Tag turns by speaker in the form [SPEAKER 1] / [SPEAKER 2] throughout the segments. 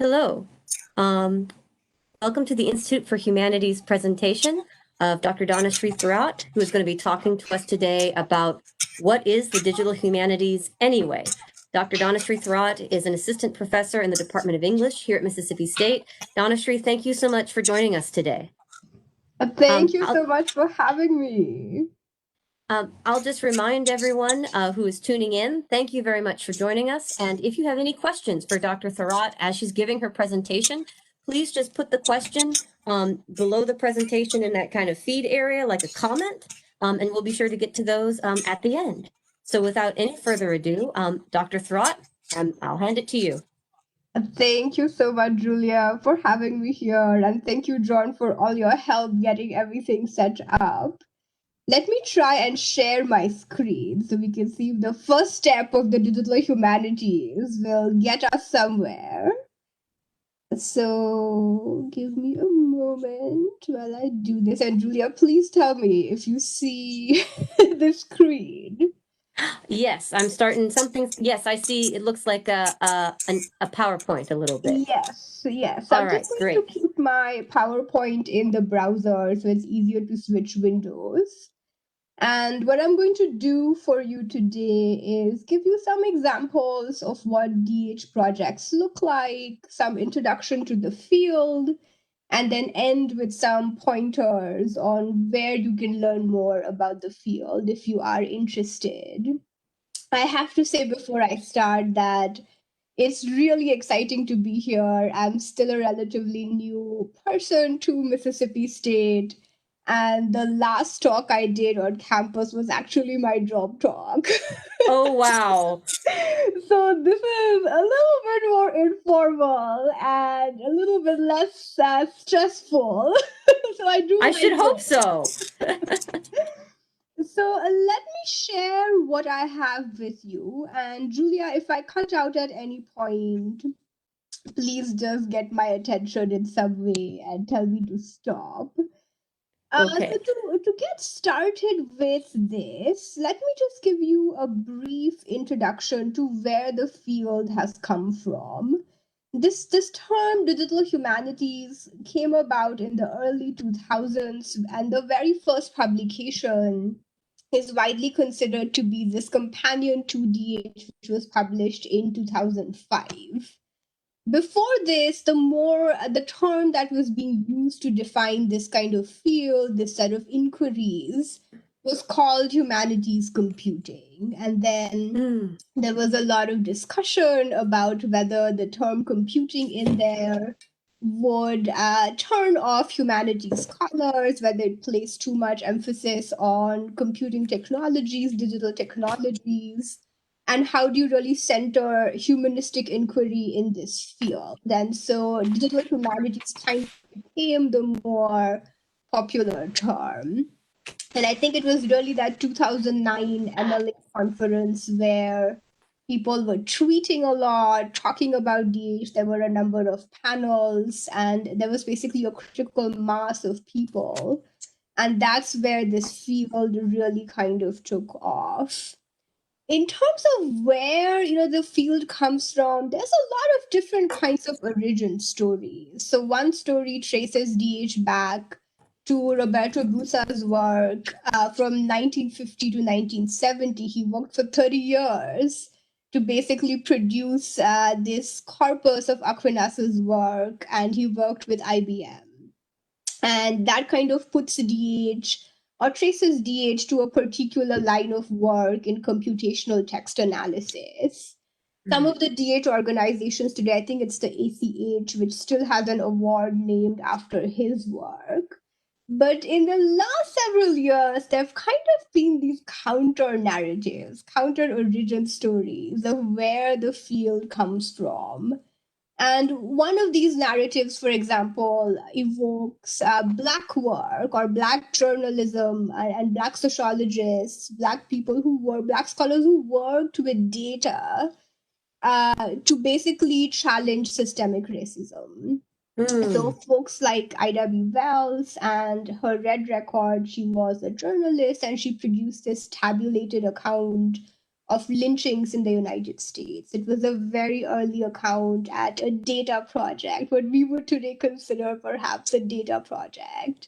[SPEAKER 1] Hello. Um, Welcome to the Institute for Humanities presentation of Dr. Dhanashree Thorat, who is going to be talking to us today about what is the digital humanities anyway. Dr. Dhanashree Thorat is an assistant professor in the Department of English here at Mississippi State. Dhanashree, thank you so much for joining us today.
[SPEAKER 2] Thank you so much for having me.
[SPEAKER 1] I'll just remind everyone who is tuning in, thank you very much for joining us. And if you have any questions for Dr. Thorat as she's giving her presentation, please just put the question below the presentation in that kind of feed area, like a comment, and we'll be sure to get to those at the end. So without any further ado, Dr. Thorat, I'll hand it to you.
[SPEAKER 2] Thank you so much, Julia, for having me here. And thank you, John, for all your help getting everything set up. Let me try and share my screen so we can see if the first step of the digital humanities will get us somewhere. So give me a moment while I do this. And Julia, please tell me if you see the screen.
[SPEAKER 1] Yes, I'm starting something. Yes, I see. It looks like a PowerPoint a little bit.
[SPEAKER 2] Yes.
[SPEAKER 1] All
[SPEAKER 2] I'm
[SPEAKER 1] right,
[SPEAKER 2] just going
[SPEAKER 1] great.
[SPEAKER 2] to keep my PowerPoint in the browser so it's easier to switch windows. And what I'm going to do for you today is give you some examples of what DH projects look like, some introduction to the field, and then end with some pointers on where you can learn more about the field if you are interested. I have to say before I start that it's really exciting to be here. I'm still a relatively new person to Mississippi State. And the last talk I did on campus was actually my job talk.
[SPEAKER 1] Oh, wow.
[SPEAKER 2] So this is a little bit more informal and a little bit less stressful. So
[SPEAKER 1] I should
[SPEAKER 2] like
[SPEAKER 1] hope
[SPEAKER 2] this.
[SPEAKER 1] so.
[SPEAKER 2] So let me share what I have with you. And Julia, if I cut out at any point, please just get my attention in some way and tell me to stop.
[SPEAKER 1] Okay.
[SPEAKER 2] So to get started with this, let me just give you a brief introduction to where the field has come from. This term digital humanities came about in the early 2000s, and the very first publication is widely considered to be this companion to DH, which was published in 2005. Before this, the term that was being used to define this kind of field, this set of inquiries, was called humanities computing. And then there was a lot of discussion about whether the term computing in there would turn off humanities scholars, whether it placed too much emphasis on computing technologies, digital technologies, and how do you really center humanistic inquiry in this field? And so digital humanities kind of became the more popular term. And I think it was really that 2009 MLA conference where people were tweeting a lot, talking about DH. There were a number of panels, and there was basically a critical mass of people. And that's where this field really kind of took off. In terms of where the field comes from, there's a lot of different kinds of origin stories. So one story traces DH back to Roberto Busa's work from 1950 to 1970. He worked for 30 years to basically produce this corpus of Aquinas's work, and he worked with IBM. And that kind of puts DH or traces DH to a particular line of work in computational text analysis. Some of the DH organizations today, I think it's the ACH, which still has an award named after his work. But in the last several years, there have kind of been these counter narratives, counter origin stories of where the field comes from. And one of these narratives, for example, evokes Black work or Black journalism and Black sociologists, Black people who were Black scholars who worked with data to basically challenge systemic racism. So folks like Ida B. Wells and her Red Record, she was a journalist and she produced this tabulated account of lynchings in the United States. It was a very early account at a data project, what we would today consider perhaps a data project.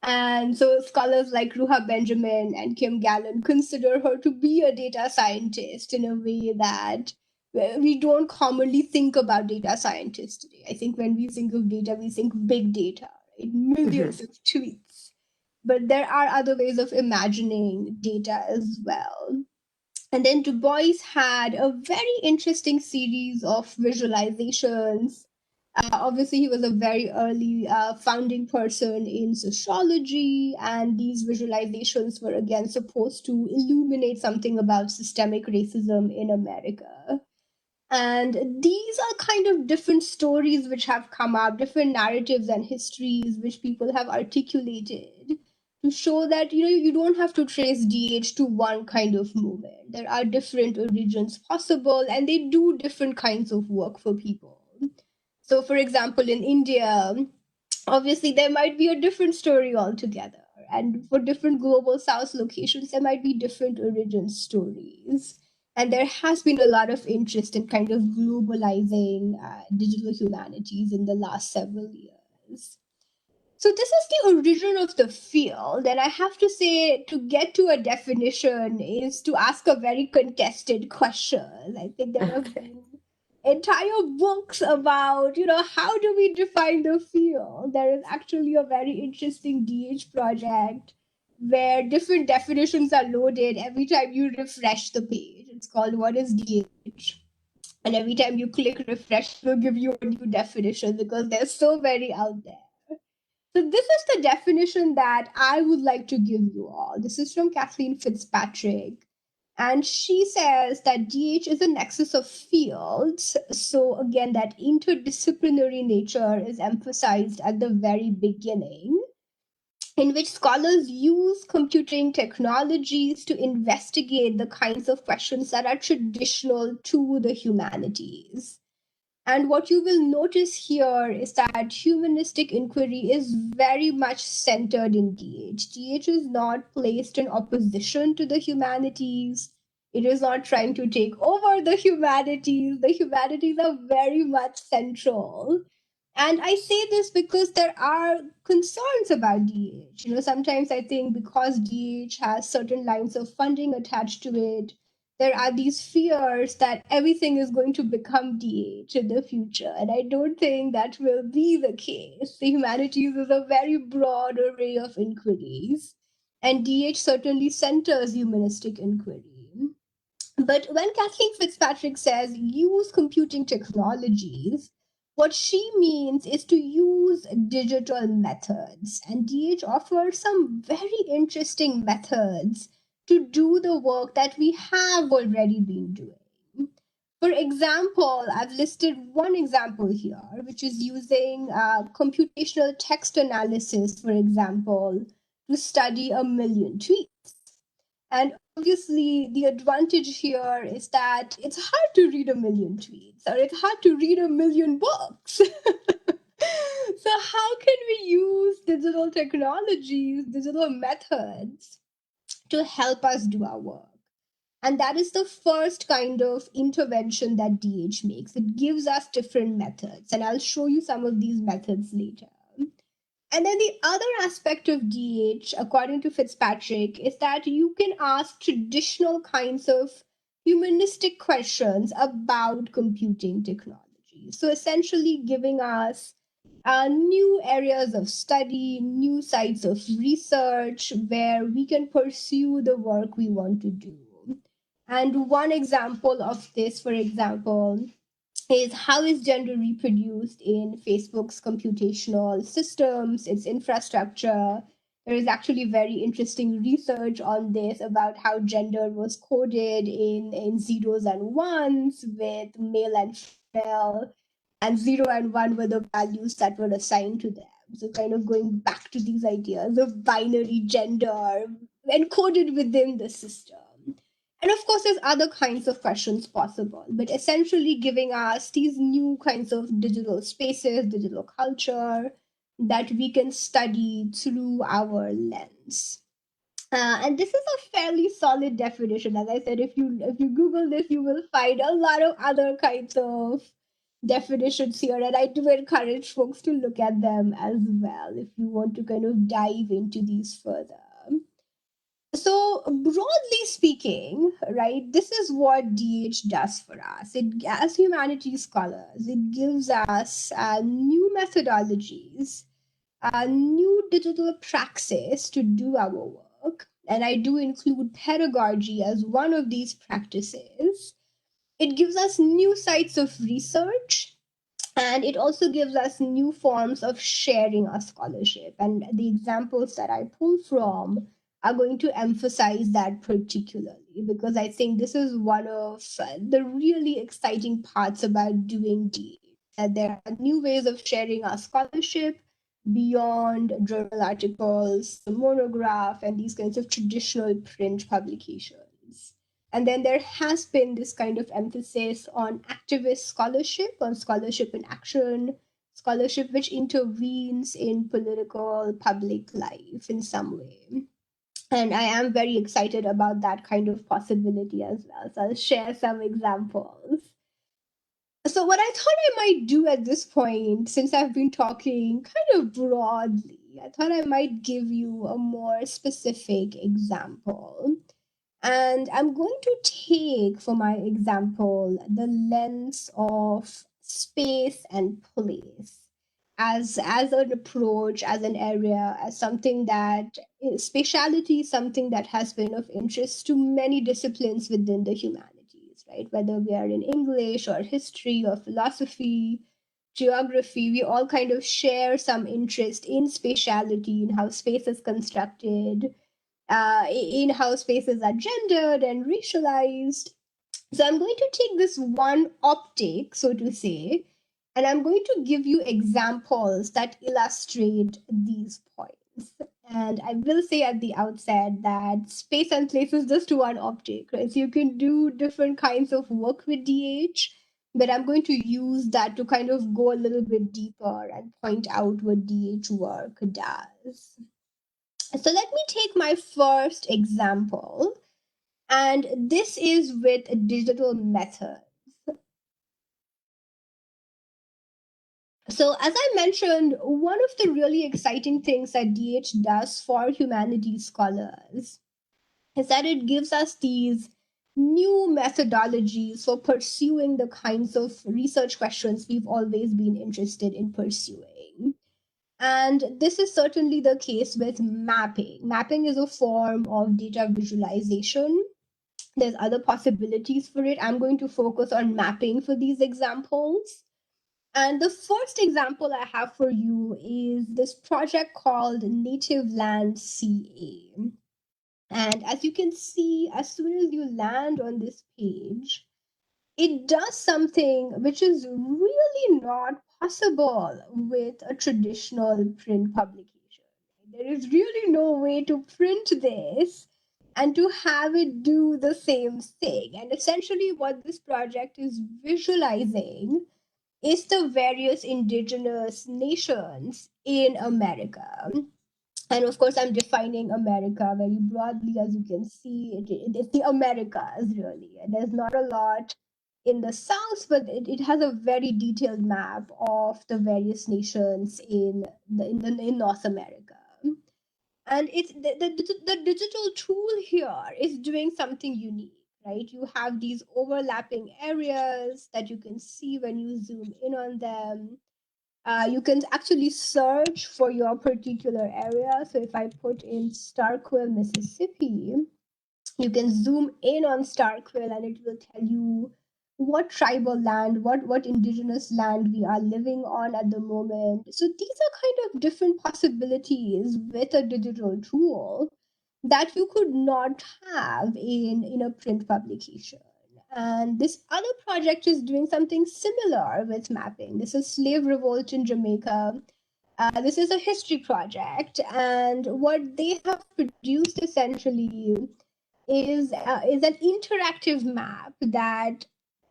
[SPEAKER 2] And so scholars like Ruha Benjamin and Kim Gallen consider her to be a data scientist in a way that we don't commonly think about data scientists today. I think when we think of data, we think big data, right? Millions of tweets. But there are other ways of imagining data as well. And then Du Bois had a very interesting series of visualizations. Obviously, he was a very early founding person in sociology, and these visualizations were again supposed to illuminate something about systemic racism in America. And these are kind of different stories which have come up, different narratives and histories which people have articulated to show that you don't have to trace DH to one kind of movement. There are different origins possible, and they do different kinds of work for people. So, for example, in India, obviously there might be a different story altogether. And for different global south locations, there might be different origin stories. And there has been a lot of interest in kind of globalizing digital humanities in the last several years. So this is the origin of the field, and I have to say, to get to a definition is to ask a very contested question. I think there have been entire books about, how do we define the field? There is actually a very interesting DH project where different definitions are loaded every time you refresh the page. It's called What is DH? And every time you click refresh, it will give you a new definition because there's so many out there. So this is the definition that I would like to give you all. This is from Kathleen Fitzpatrick. And she says that DH is a nexus of fields. So again, that interdisciplinary nature is emphasized at the very beginning, in which scholars use computing technologies to investigate the kinds of questions that are traditional to the humanities. And what you will notice here is that humanistic inquiry is very much centered in DH. DH is not placed in opposition to the humanities. It is not trying to take over the humanities. The humanities are very much central. And I say this because there are concerns about DH. Sometimes I think because DH has certain lines of funding attached to it, there are these fears that everything is going to become DH in the future. And I don't think that will be the case. The humanities is a very broad array of inquiries, and DH certainly centers humanistic inquiry. But when Kathleen Fitzpatrick says use computing technologies, what she means is to use digital methods. And DH offers some very interesting methods to do the work that we have already been doing. For example, I've listed one example here, which is using computational text analysis, for example, to study 1,000,000 tweets. And obviously, the advantage here is that it's hard to read 1,000,000 tweets, or it's hard to read 1,000,000 books. So, how can we use digital technologies, digital methods to help us do our work? And that is the first kind of intervention that DH makes. It gives us different methods, and I'll show you some of these methods later. And then the other aspect of DH, according to Fitzpatrick, is that you can ask traditional kinds of humanistic questions about computing technology. So essentially giving us new areas of study, new sites of research where we can pursue the work we want to do. And one example of this, for example, is how is gender reproduced in Facebook's computational systems, its infrastructure. There is actually very interesting research on this about how gender was coded in zeros and ones, with male and female, and 0 and 1 were the values that were assigned to them. So kind of going back to these ideas of binary gender encoded within the system. And of course, there's other kinds of questions possible, but essentially giving us these new kinds of digital spaces, digital culture that we can study through our lens. And this is a fairly solid definition. As I said, if you Google this, you will find a lot of other kinds of definitions here, and I do encourage folks to look at them as well if you want to kind of dive into these further. So broadly speaking, right, this is what DH does for us. It, as humanities scholars, it gives us new methodologies, new digital praxis to do our work. And I do include pedagogy as one of these practices. It gives us new sites of research, and it also gives us new forms of sharing our scholarship. And the examples that I pull from are going to emphasize that particularly, because I think this is one of the really exciting parts about doing DH, that there are new ways of sharing our scholarship beyond journal articles, the monograph, and these kinds of traditional print publications. And then there has been this kind of emphasis on activist scholarship, on scholarship in action, scholarship which intervenes in political public life in some way. And I am very excited about that kind of possibility as well. So I'll share some examples. So, what I thought I might do at this point, since I've been talking kind of broadly, I thought I might give you a more specific example. And I'm going to take for my example the lens of space and place as an approach, as an area, as something that spatiality is something that has been of interest to many disciplines within the humanities, right? Whether we are in English or history or philosophy, geography, we all kind of share some interest in spatiality, in how space is constructed, in how spaces are gendered and racialized. So I'm going to take this one optic, so to say, and I'm going to give you examples that illustrate these points. And I will say at the outset that space and place is just one optic, right? So you can do different kinds of work with DH, but I'm going to use that to kind of go a little bit deeper and point out what DH work does. So let me take my first example, and this is with digital methods. So as I mentioned, one of the really exciting things that DH does for humanities scholars is that it gives us these new methodologies for pursuing the kinds of research questions we've always been interested in pursuing. And this is certainly the case with mapping. Mapping is a form of data visualization. There's other possibilities for it. I'm going to focus on mapping for these examples. And the first example I have for you is this project called Native Land CA. And as you can see, as soon as you land on this page, it does something which is really not possible with a traditional print publication. There is really no way to print this and to have it do the same thing. And essentially, what this project is visualizing is the various indigenous nations in America. And of course, I'm defining America very broadly, as you can see. It's the Americas, really. And there's not a lot in the South, but it has a very detailed map of the various nations in North America. And it's the digital tool here is doing something unique, right? You have these overlapping areas that you can see when you zoom in on them. You can actually search for your particular area. So if I put in Starkville, Mississippi, you can zoom in on Starkville and it will tell you what tribal land, what indigenous land we are living on at the moment. So these are kind of different possibilities with a digital tool that you could not have in a print publication. And this other project is doing something similar with mapping. This is Slave Revolt in Jamaica. This is a history project, and what they have produced essentially is an interactive map that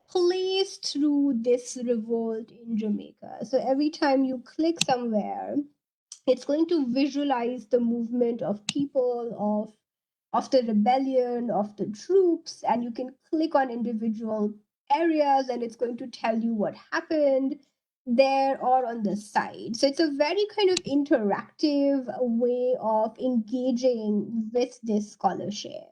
[SPEAKER 2] plays through this revolt in Jamaica. So every time you click somewhere, it's going to visualize the movement of people, of of the rebellion, of the troops, and you can click on individual areas and it's going to tell you what happened there or on the side. So it's a very kind of interactive way of engaging with this scholarship.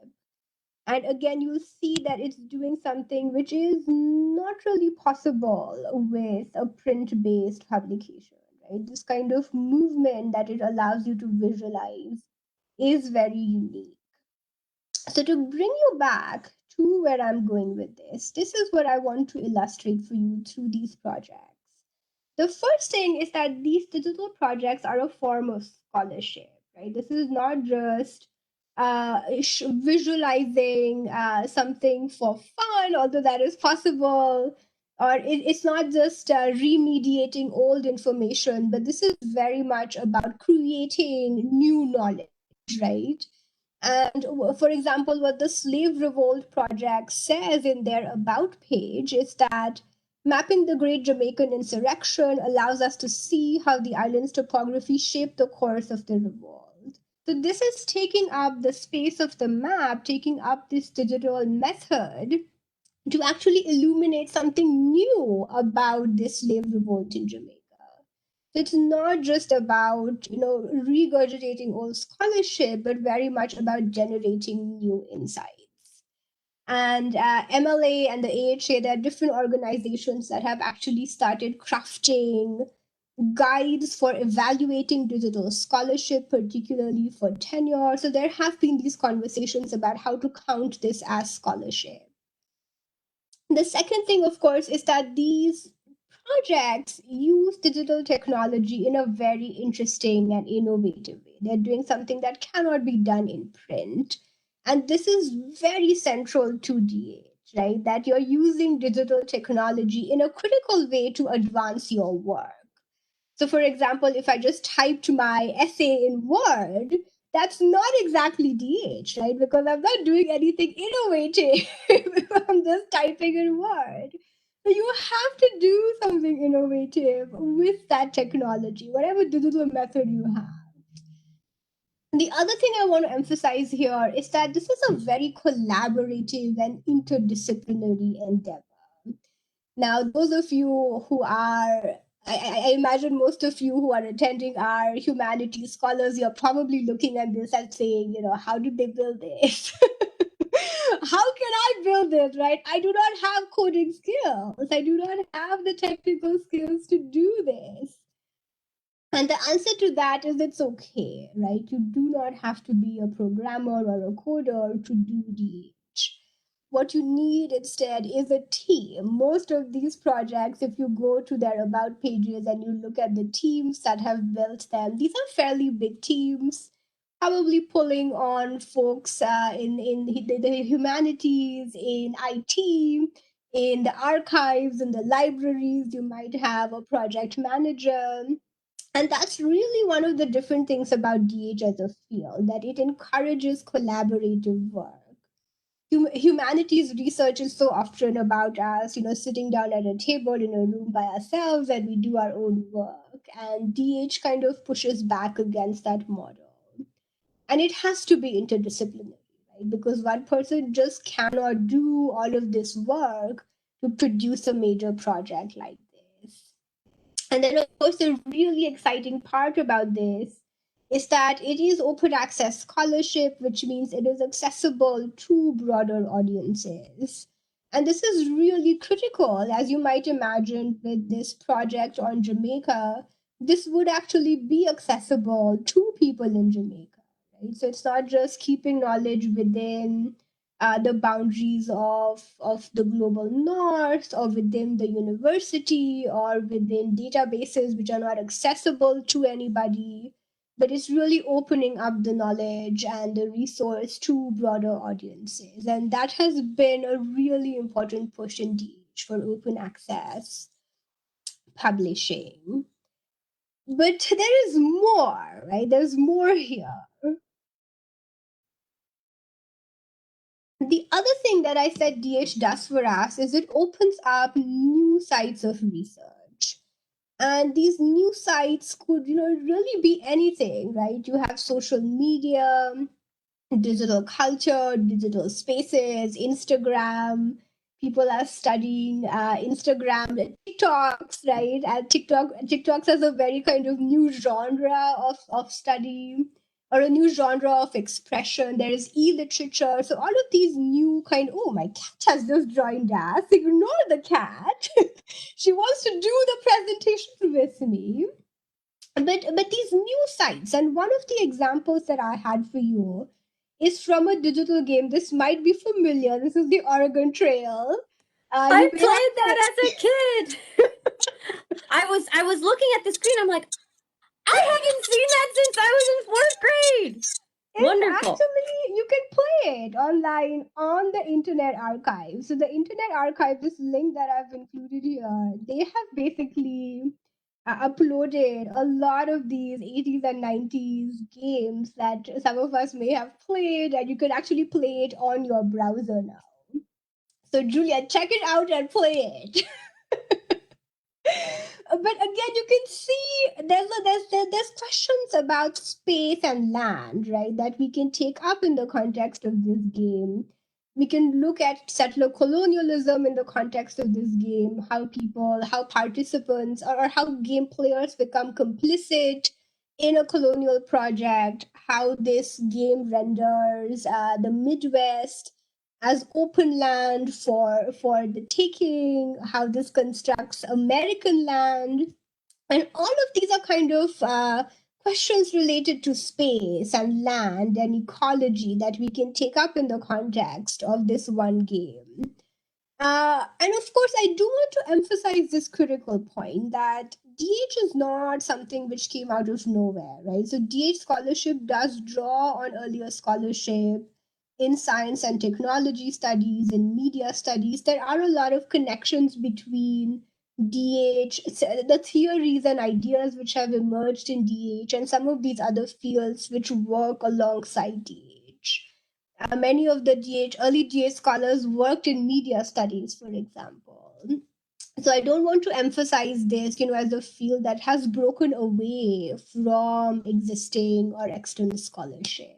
[SPEAKER 2] And again, you'll see that it's doing something which is not really possible with a print-based publication, right? This kind of movement that it allows you to visualize is very unique. So to bring you back to where I'm going with this is what I want to illustrate for you through these projects. The first thing is that these digital projects are a form of scholarship, right? This is not just visualizing something for fun, although that is possible, or it's not just remediating old information, but this is very much about creating new knowledge, right? And for example, what the Slave Revolt project says in their About page is that mapping the Great Jamaican Insurrection allows us to see how the island's topography shaped the course of the revolt. So this is taking up the space of the map, taking up this digital method to actually illuminate something new about this slave revolt in Jamaica. So it's not just about, regurgitating old scholarship, but very much about generating new insights. And MLA and the AHA, there are different organizations that have actually started crafting guides for evaluating digital scholarship, particularly for tenure. So there have been these conversations about how to count this as scholarship. The second thing, of course, is that these projects use digital technology in a very interesting and innovative way. They're doing something that cannot be done in print. And this is very central to DH, right? That you're using digital technology in a critical way to advance your work. So, for example, if I just typed my essay in Word, that's not exactly DH, right? Because I'm not doing anything innovative. I'm just typing in Word. So you have to do something innovative with that technology, whatever digital method you have. The other thing I want to emphasize here is that this is a very collaborative and interdisciplinary endeavor. Now, those of you who are, I imagine most of you who are attending our humanities scholars, you're probably looking at this and saying, how did they build this? How can I build it, right? I do not have coding skills. I do not have the technical skills to do this. And the answer to that is it's okay, right? You do not have to be a programmer or a coder to do DH. What you need instead is a team. Most of these projects, if you go to their about pages and you look at the teams that have built them, these are fairly big teams, probably pulling on folks in the humanities, in IT, in the archives, in the libraries. You might have a project manager. And that's really one of the different things about DH as a field, that it encourages collaborative work. Humanities research is so often about us, sitting down at a table in a room by ourselves and we do our own work. And DH kind of pushes back against that model. And it has to be interdisciplinary, right? Because one person just cannot do all of this work to produce a major project like this. And then, of course, the really exciting part about this is that it is open access scholarship, which means it is accessible to broader audiences. And this is really critical, as you might imagine, with this project on Jamaica. This would actually be accessible to people in Jamaica, right? So it's not just keeping knowledge within the boundaries of the global north or within the university or within databases which are not accessible to anybody, but it's really opening up the knowledge and the resource to broader audiences. And that has been a really important push indeed for open access publishing. But there is more, right? There's more here. The other thing that I said DH does for us is it opens up new sites of research. And these new sites could, really be anything, right? You have social media, digital culture, digital spaces, Instagram. People are studying Instagram, TikToks, right? And TikToks has a very kind of new genre of study or a new genre of expression. There is e-literature. So all of these new kind, oh, my cat has just joined us. Ignore the cat. She wants to do the presentation with me. But these new sites, and one of the examples that I had for you is from a digital game. This might be familiar. This is the Oregon Trail.
[SPEAKER 1] I
[SPEAKER 2] You may have
[SPEAKER 1] played that as a kid. I was looking at the screen. I'm like, I haven't seen that since I was in 4th grade.
[SPEAKER 2] It's
[SPEAKER 1] Wonderful.
[SPEAKER 2] actually, you can play it online on the Internet Archive. So the Internet Archive, this link that I've included here, they have basically uploaded a lot of these 80s and 90s games that some of us may have played, and you can actually play it on your browser now. So Julia, check it out and play it. But again, you can see there's questions about space and land, right, that we can take up in the context of this game. We can look at settler colonialism in the context of this game, how participants or how game players become complicit in a colonial project, how this game renders the Midwest as open land for the taking, how this constructs American land. And all of these are kind of questions related to space and land and ecology that we can take up in the context of this one game. And of course, I do want to emphasize this critical point that DH is not something which came out of nowhere, right? So DH scholarship does draw on earlier scholarship in science and technology studies, in media studies. There are a lot of connections between DH, the theories and ideas which have emerged in DH, and some of these other fields which work alongside DH. Many of the early DH scholars worked in media studies, for example. So I don't want to emphasize this, as a field that has broken away from existing or extant scholarship.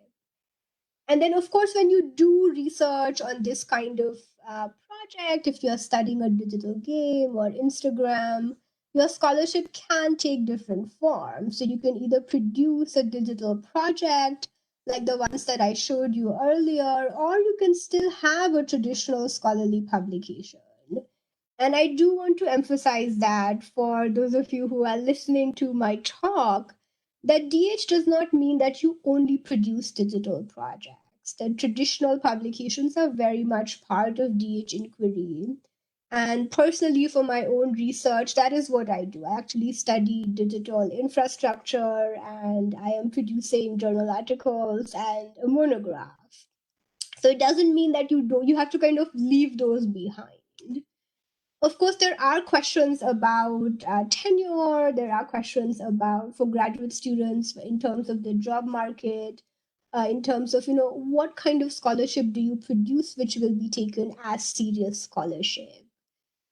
[SPEAKER 2] And then, of course, when you do research on this kind of project, if you're studying a digital game or Instagram, your scholarship can take different forms. So you can either produce a digital project like the ones that I showed you earlier, or you can still have a traditional scholarly publication. And I do want to emphasize that for those of you who are listening to my talk, that DH does not mean that you only produce digital projects. That traditional publications are very much part of DH inquiry. And personally, for my own research, that is what I do. I actually study digital infrastructure, and I am producing journal articles and a monograph. So it doesn't mean that you have to kind of leave those behind. Of course, there are questions about tenure. There are questions about for graduate students in terms of the job market, in terms of what kind of scholarship do you produce, which will be taken as serious scholarship.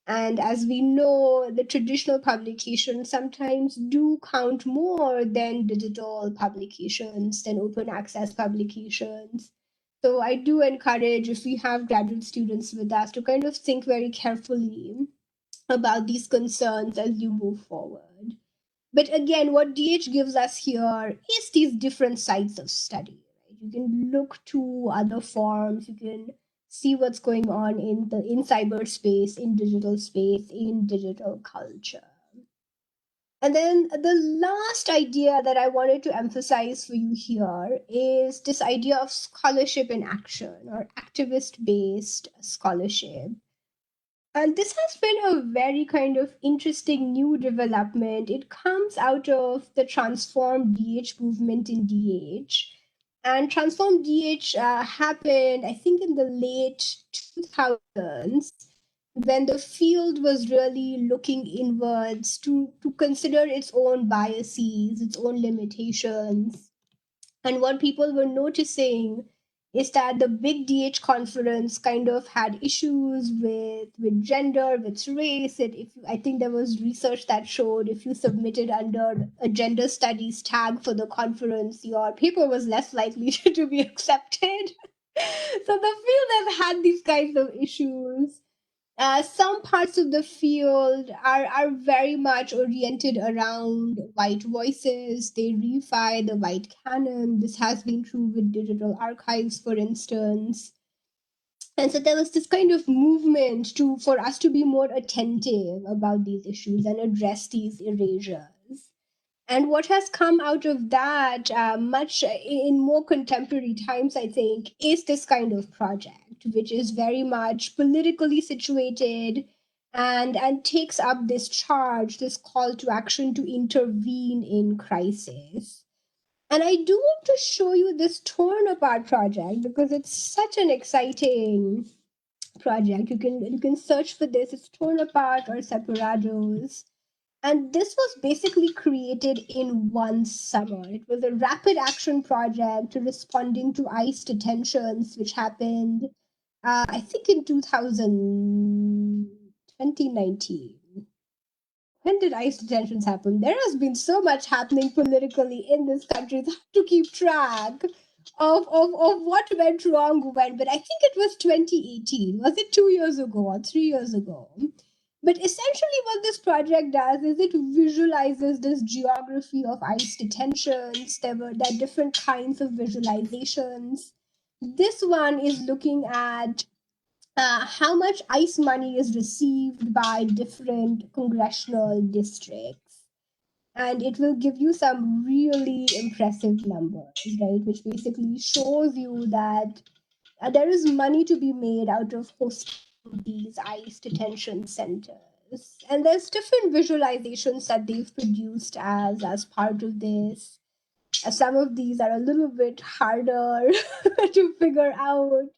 [SPEAKER 2] And as we know, the traditional publications sometimes do count more than digital publications, than open access publications. So I do encourage, if we have graduate students with us, to kind of think very carefully about these concerns as you move forward. But again, what DH gives us here is these different sites of study. Right? You can look to other forms, you can see what's going on in cyberspace, in digital space, in digital culture. And then the last idea that I wanted to emphasize for you here is this idea of scholarship in action, or activist-based scholarship. And this has been a very kind of interesting new development. It comes out of the Transform DH movement in DH. And Transform DH happened, I think, in the late 2000s, when the field was really looking inwards to consider its own biases, its own limitations. And what people were noticing is that the big DH conference kind of had issues with gender, with race. I think there was research that showed if you submitted under a gender studies tag for the conference, your paper was less likely to be accepted. So the field has had these kinds of issues. Some parts of the field are very much oriented around white voices. They reify the white canon. This has been true with digital archives, for instance. And so there was this kind of movement for us to be more attentive about these issues and address these erasures. And what has come out of that, much in more contemporary times, I think, is this kind of project, which is very much politically situated and takes up this charge, this call to action to intervene in crisis. And I do want to show you this torn apart project because it's such an exciting project. You can search for this. It's torn apart or separados. And this was basically created in one summer. It was a rapid action project responding to ICE detentions, which happened, I think, in 2019. When did ICE detentions happen? There has been so much happening politically in this country. It's hard to keep track of what went wrong when, but I think it was 2018. Was it 2 years ago or 3 years ago? But essentially, what this project does is it visualizes this geography of ICE detentions. There are different kinds of visualizations. This one is looking at how much ICE money is received by different congressional districts. And it will give you some really impressive numbers, right? Which basically shows you that there is money to be made out of hosting these ICE detention centers. And there's different visualizations that they've produced as part of this. Some of these are a little bit harder to figure out.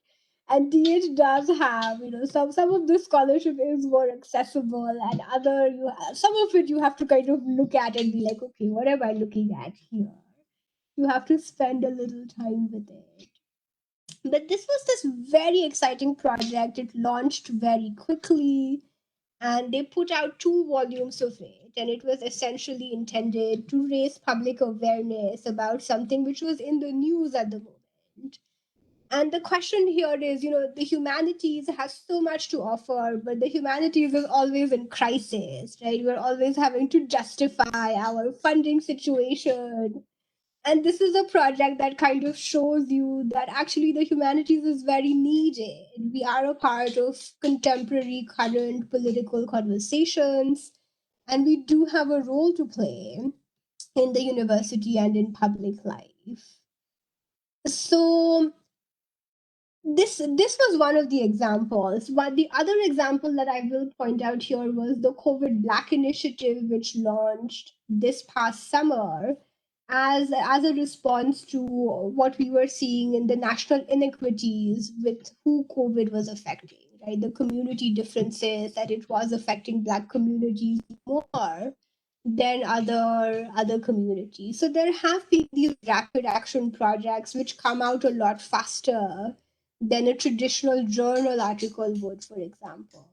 [SPEAKER 2] And DH does have, some of the scholarship is more accessible, and some of it you have to kind of look at and be like, okay, what am I looking at here? You have to spend a little time with it. But this was this very exciting project. It launched very quickly, and they put out 2 volumes of it. And it was essentially intended to raise public awareness about something which was in the news at the moment. And the question here is, the humanities has so much to offer, but the humanities is always in crisis, right? We're always having to justify our funding situation. And this is a project that kind of shows you that actually the humanities is very needed. We are a part of contemporary current political conversations, and we do have a role to play in the university and in public life. So this was one of the examples. But the other example that I will point out here was the COVID Black Initiative, which launched this past summer as a response to what we were seeing in the national inequities with who COVID was affecting, right? The community differences, that it was affecting Black communities more than other communities. So there have been these rapid action projects which come out a lot faster than a traditional journal article would, for example.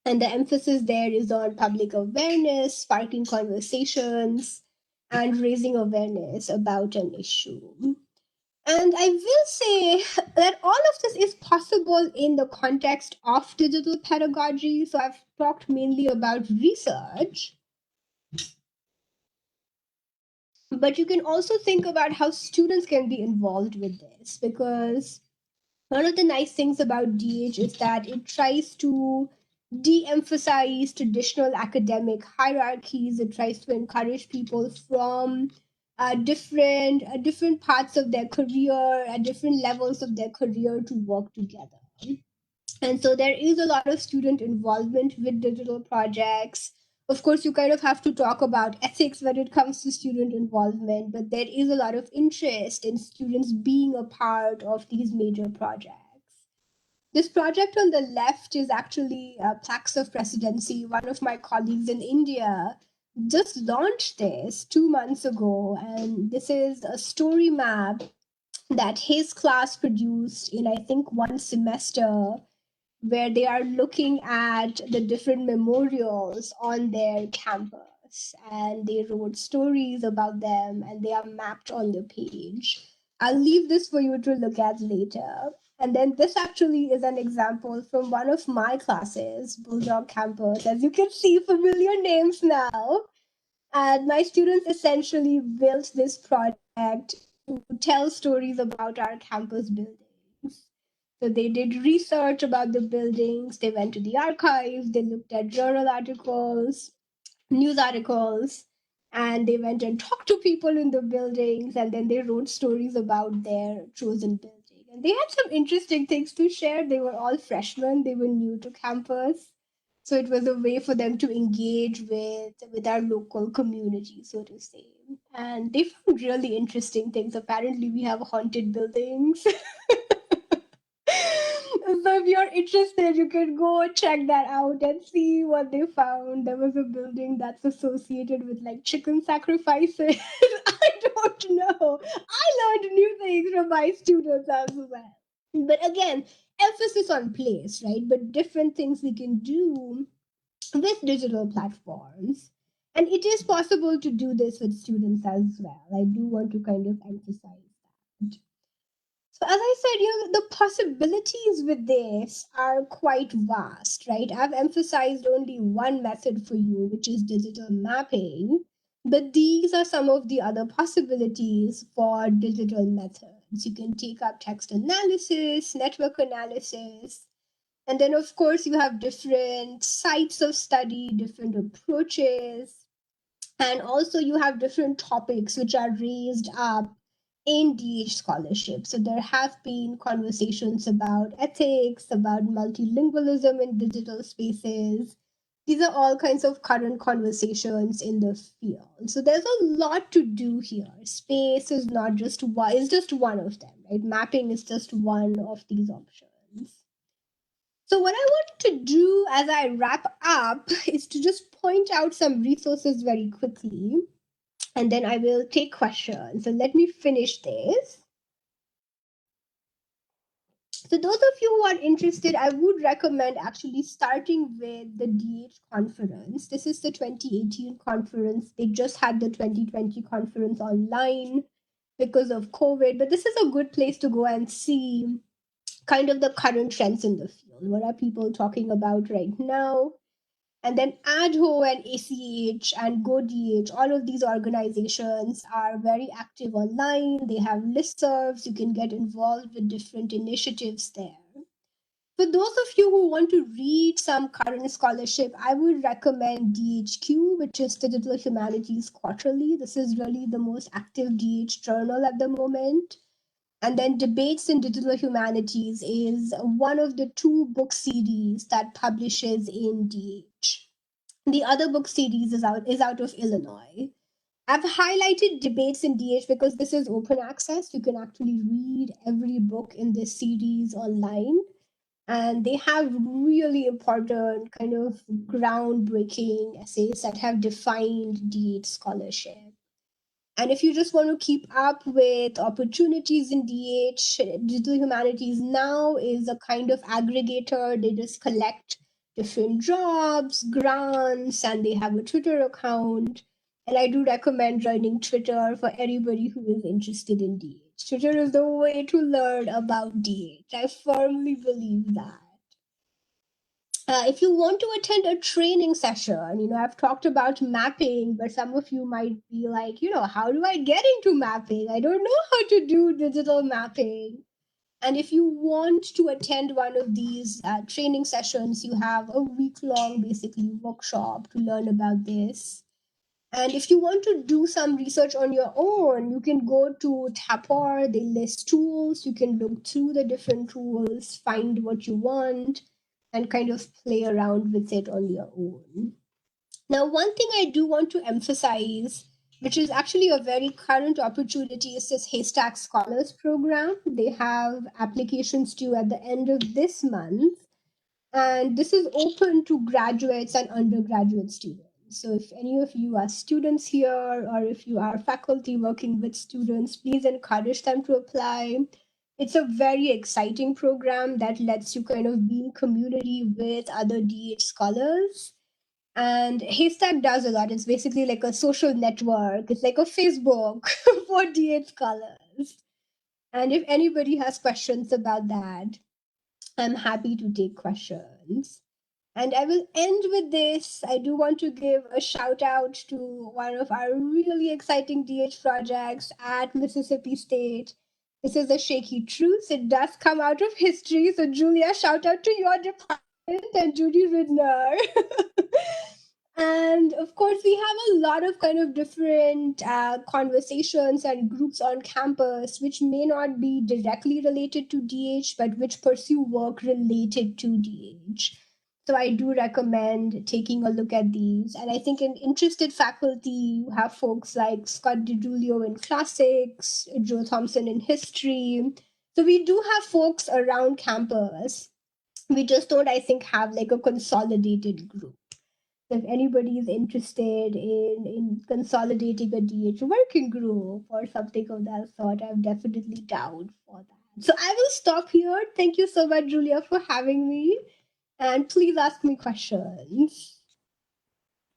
[SPEAKER 2] And the emphasis there is on public awareness, sparking conversations, and raising awareness about an issue. And I will say that all of this is possible in the context of digital pedagogy. So I've talked mainly about research, but you can also think about how students can be involved with this, because one of the nice things about DH is that it tries to de-emphasize traditional academic hierarchies. It tries to encourage people from different parts of their career, at different levels of their career, to work together. And so there is a lot of student involvement with digital projects. Of course, you kind of have to talk about ethics when it comes to student involvement, but there is a lot of interest in students being a part of these major projects. This project on the left is actually Plaques of Presidency. One of my colleagues in India just launched this 2 months ago, and this is a story map that his class produced in, I think, one semester, where they are looking at the different memorials on their campus and they wrote stories about them and they are mapped on the page. I'll leave this for you to look at later. And then this actually is an example from one of my classes, Bulldog Campus. As you can see, familiar names now. And my students essentially built this project to tell stories about our campus buildings. So they did research about the buildings, they went to the archives, they looked at journal articles, news articles, and they went and talked to people in the buildings, and then they wrote stories about their chosen building. And they had some interesting things to share. They were all freshmen, they were new to campus. So it was a way for them to engage with our local community, so to say. And they found really interesting things. Apparently, we have haunted buildings. So if you're interested, you can go check that out and see what they found. There was a building that's associated with like chicken sacrifices. I don't know. I learned new things from my students as well. But again, emphasis on place, right? But different things we can do with digital platforms. And it is possible to do this with students as well. I do want to kind of emphasize that. So as I said, the possibilities with this are quite vast, right? I've emphasized only one method for you, which is digital mapping, but these are some of the other possibilities for digital methods. You can take up text analysis, network analysis, and then of course you have different sites of study, different approaches, and also you have different topics which are raised up in DH scholarship. So there have been conversations about ethics, about multilingualism in digital spaces. These are all kinds of current conversations in the field. So there's a lot to do here. Space is not just one, it's just one of them, right? Mapping is just one of these options. So what I want to do as I wrap up is to just point out some resources very quickly, and then I will take questions. So let me finish this. So those of you who are interested, I would recommend actually starting with the DH conference. This is the 2018 conference. They just had the 2020 conference online because of COVID, but this is a good place to go and see kind of the current trends in the field. What are people talking about right now? And then ADHO and ACH and GoDH, all of these organizations are very active online. They have listservs. You can get involved with different initiatives there. For those of you who want to read some current scholarship, I would recommend DHQ, which is Digital Humanities Quarterly. This is really the most active DH journal at the moment. And then Debates in Digital Humanities is one of the two book series that publishes in DH. The other book series is out of Illinois. I've highlighted Debates in DH because this is open access. You can actually read every book in this series online. And they have really important, kind of groundbreaking essays that have defined DH scholarship. And if you just want to keep up with opportunities in DH, Digital Humanities Now is a kind of aggregator. They just collect different jobs, grants, and they have a Twitter account. And I do recommend joining Twitter for anybody who is interested in DH. Twitter is the way to learn about DH. I firmly believe that. If you want to attend a training session, I've talked about mapping, but some of you might be like, how do I get into mapping? I don't know how to do digital mapping. And if you want to attend one of these training sessions, you have a week-long, basically, workshop to learn about this. And if you want to do some research on your own, you can go to Tapor. They list tools. You can look through the different tools, find what you want, and kind of play around with it on your own. Now, one thing I do want to emphasize, which is actually a very current opportunity, is this Haystack Scholars Program. They have applications due at the end of this month. And this is open to graduates and undergraduate students. So if any of you are students here, or if you are faculty working with students, please encourage them to apply. It's a very exciting program that lets you kind of be in community with other DH scholars. And Haystack does a lot. It's basically like a social network. It's like a Facebook for DH scholars. And if anybody has questions about that, I'm happy to take questions. And I will end with this. I do want to give a shout out to one of our really exciting DH projects at Mississippi State. This is a shaky truth. It does come out of history. So, Julia, shout out to your department and Judy Ridner. And of course, we have a lot of kind of different conversations and groups on campus, which may not be directly related to DH, but which pursue work related to DH. So I do recommend taking a look at these. And I think in interested faculty, you have folks like Scott DiGiulio in classics, Joe Thompson in history. So we do have folks around campus. We just don't, I think, have like a consolidated group. If anybody is interested in consolidating a DH working group or something of that sort, I'm definitely down for that. So I will stop here. Thank you so much, Julia, for having me. And please ask me questions.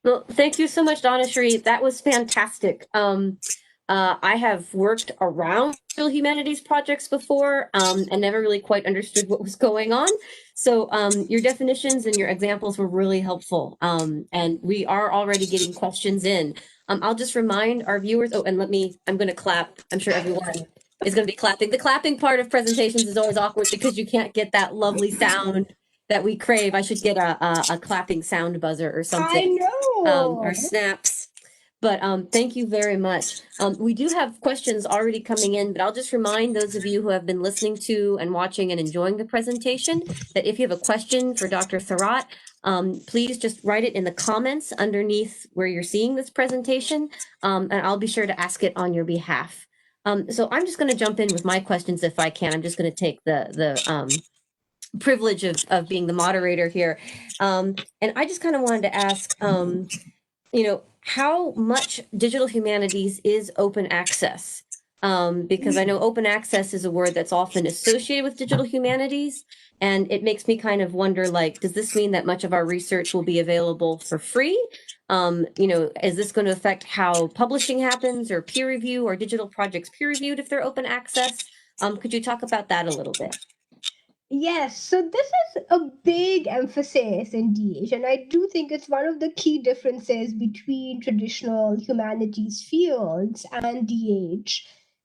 [SPEAKER 1] Well, thank you so much, Dhanashree. That was fantastic. I have worked around digital humanities projects before and never really quite understood what was going on. So your definitions and your examples were really helpful. And we are already getting questions in. I'll just remind our viewers, oh, and I'm going to clap. I'm sure everyone is going to be clapping. The clapping part of presentations is always awkward because you can't get that lovely sound that we crave. I should get a clapping sound buzzer or something.
[SPEAKER 2] I know.
[SPEAKER 1] Or snaps. But thank you very much. We do have questions already coming in, but I'll just remind those of you who have been listening to and watching and enjoying the presentation that if you have a question for Dr. Thorat, please just write it in the comments underneath where you're seeing this presentation, and I'll be sure to ask it on your behalf. So I'm just going to jump in with my questions if I can. I'm just going to take the privilege of being the moderator here. And I just kind of wanted to ask, how much digital humanities is open access? Because I know open access is a word that's often associated with digital humanities. And it makes me kind of wonder, like, does this mean that much of our research will be available for free? Is this going to affect how publishing happens or peer review or digital projects peer reviewed if they're open access? Could you talk about that a little bit?
[SPEAKER 2] Yes, so this is a big emphasis in DH, and I do think it's one of the key differences between traditional humanities fields and DH.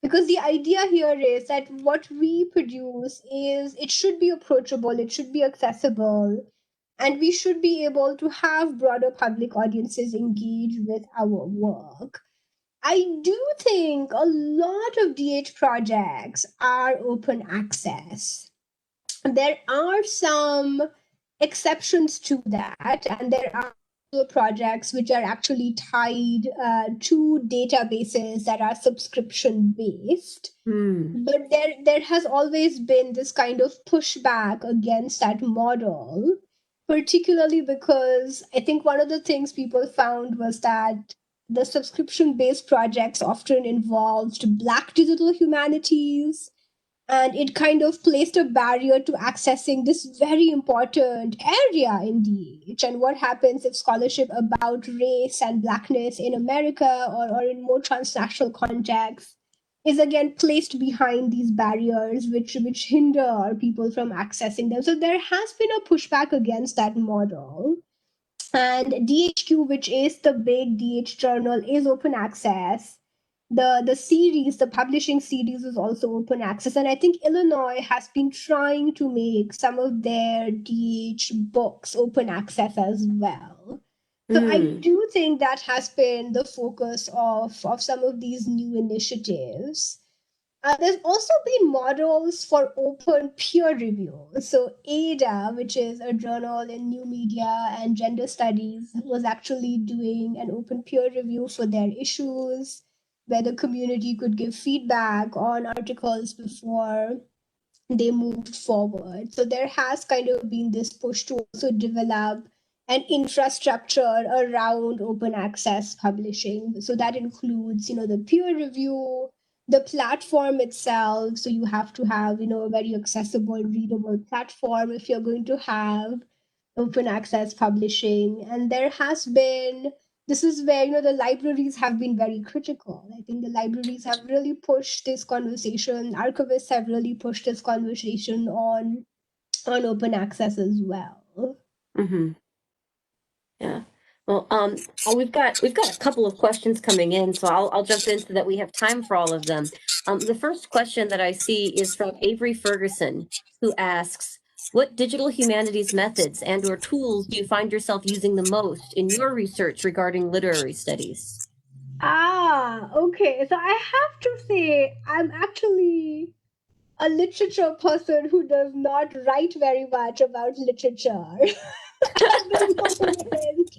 [SPEAKER 2] Because the idea here is that what we produce it should be approachable, it should be accessible, and we should be able to have broader public audiences engage with our work. I do think a lot of DH projects are open access. There are some exceptions to that, and there are projects which are actually tied to databases that are subscription based. But there has always been this kind of pushback against that model, particularly because I think one of the things people found was that the subscription based projects often involved Black digital humanities, and it kind of placed a barrier to accessing this very important area in DH. And what happens if scholarship about race and Blackness in America or in more transnational contexts is again placed behind these barriers which hinder people from accessing them. So there has been a pushback against that model. And DHQ, which is the big DH journal, is open access. The publishing series is also open access. And I think Illinois has been trying to make some of their DH books open access as well. So I do think that has been the focus of some of these new initiatives. There's also been models for open peer review. So ADA, which is a journal in new media and gender studies, was actually doing an open peer review for their issues, where the community could give feedback on articles before they moved forward. So there has kind of been this push to also develop an infrastructure around open access publishing. So that includes, the peer review, the platform itself. So you have to have, a very accessible, readable platform if you're going to have open access publishing. And there has been, this is where, the libraries have been very critical. I think the libraries have really pushed this conversation. Archivists have really pushed this conversation on open access as well.
[SPEAKER 1] Mm-hmm. Yeah. Well, we've got a couple of questions coming in, so I'll jump in so that we have time for all of them. The first question that I see is from Avery Ferguson, who asks, "What digital humanities methods and/or tools do you find yourself using the most in your research regarding literary studies?"
[SPEAKER 2] Okay. So I have to say, I'm actually a literature person who does not write very much about literature. At the moment,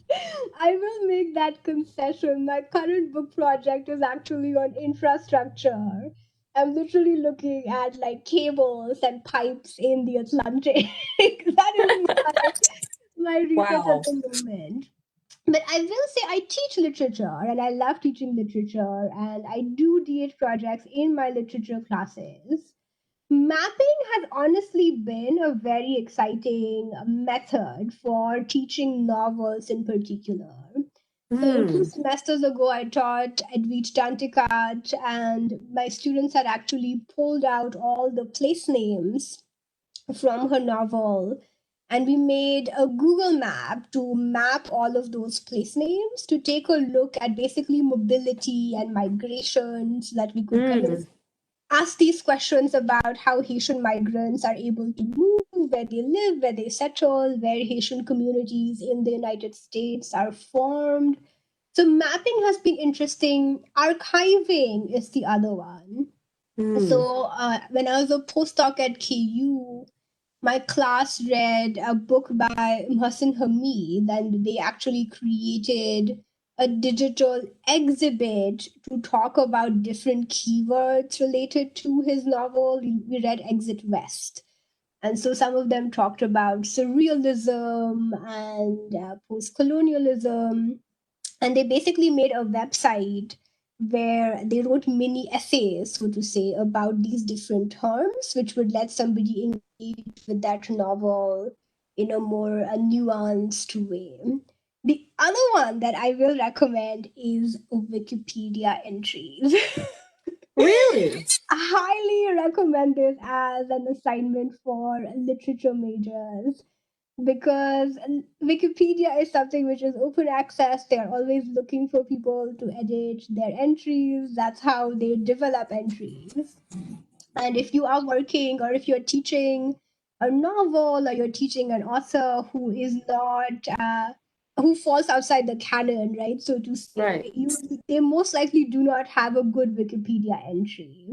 [SPEAKER 2] I will make that concession. My current book project is actually on infrastructure. I'm literally looking at like cables and pipes in the Atlantic. That is my research at
[SPEAKER 1] Wow.
[SPEAKER 2] the moment. But I will say I teach literature and I love teaching literature, and I do DH projects in my literature classes. Mapping has honestly been a very exciting method for teaching novels in particular. So, two
[SPEAKER 1] Hmm.
[SPEAKER 2] semesters ago, I taught Edwidge Danticat, and my students had actually pulled out all the place names from her novel. And we made a Google map to map all of those place names to take a look at basically mobility and migration so that we could kind of
[SPEAKER 1] Hmm.
[SPEAKER 2] ask these questions about how Haitian migrants are able to move, where they live, where they settle, where Haitian communities in the United States are formed. So mapping has been interesting. Archiving is the other one.
[SPEAKER 1] Hmm.
[SPEAKER 2] So when I was a postdoc at KU, my class read a book by Mohsin Hamid, and they actually created a digital exhibit to talk about different keywords related to his novel. We read Exit West. And so some of them talked about surrealism and post colonialism. And they basically made a website where they wrote mini essays, so to say, about these different terms, which would let somebody engage with that novel in a more nuanced way. The other one that I will recommend is Wikipedia entries.
[SPEAKER 1] Really?
[SPEAKER 2] I highly recommend this as an assignment for literature majors because Wikipedia is something which is open access. They're always looking for people to edit their entries. That's how they develop entries. And if you are working or if you're teaching a novel or you're teaching an author who is not, who falls outside the canon, right? So to
[SPEAKER 1] Right.
[SPEAKER 2] say, they most likely do not have a good Wikipedia entry.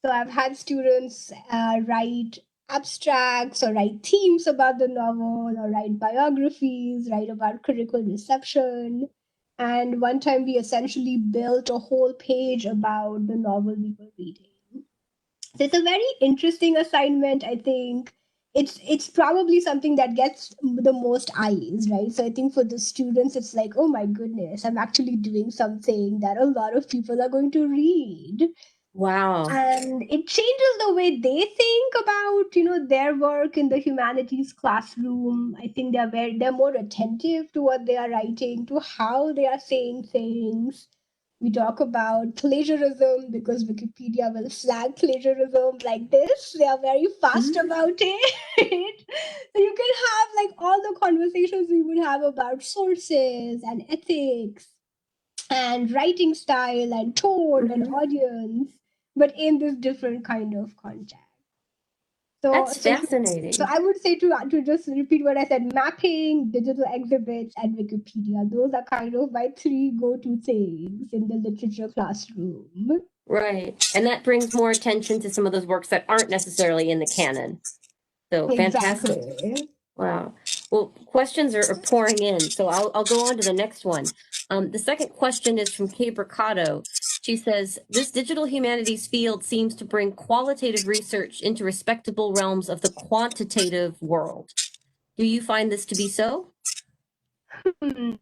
[SPEAKER 2] So I've had students write abstracts or write themes about the novel or write biographies, write about critical reception. And one time we essentially built a whole page about the novel we were reading. So it's a very interesting assignment. I think it's probably something that gets the most eyes, right? So I think for the students, it's like, oh my goodness, I'm actually doing something that a lot of people are going to read,
[SPEAKER 1] Wow.
[SPEAKER 2] and it changes the way they think about their work in the humanities classroom. I think they're more attentive to what they are writing, to how they are saying things. We talk about plagiarism because Wikipedia will flag plagiarism like this. They are very fast
[SPEAKER 1] Mhm.
[SPEAKER 2] about it. So you can have like all the conversations we would have about sources and ethics and writing style and tone and
[SPEAKER 1] Mhm.
[SPEAKER 2] audience, but in this different kind of context. So,
[SPEAKER 1] That's
[SPEAKER 2] so, so
[SPEAKER 1] fascinating.
[SPEAKER 2] I would say to just repeat what I said: mapping, digital exhibits, and Wikipedia. Those are kind of my three go-to things in the literature classroom.
[SPEAKER 1] Right. And that brings more attention to some of those works that aren't necessarily in the canon. So fantastic.
[SPEAKER 2] Exactly.
[SPEAKER 1] Wow. Well, questions are pouring in, so I'll go on to the next one. The second question is from Kay Mercado. She says, "This digital humanities field seems to bring qualitative research into respectable realms of the quantitative world. Do you find this to be so?"
[SPEAKER 2] I'm